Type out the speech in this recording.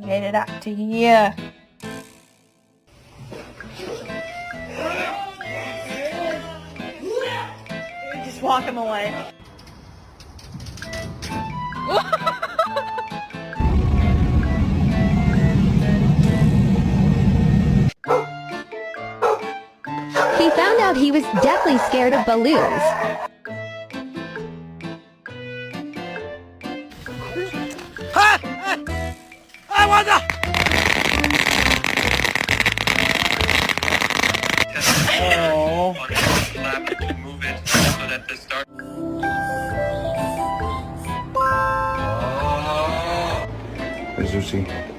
Made it up to here. Just walk him away. He found out he was deathly scared of balloons. I want to. Oh. Move it so that the start. Jesus.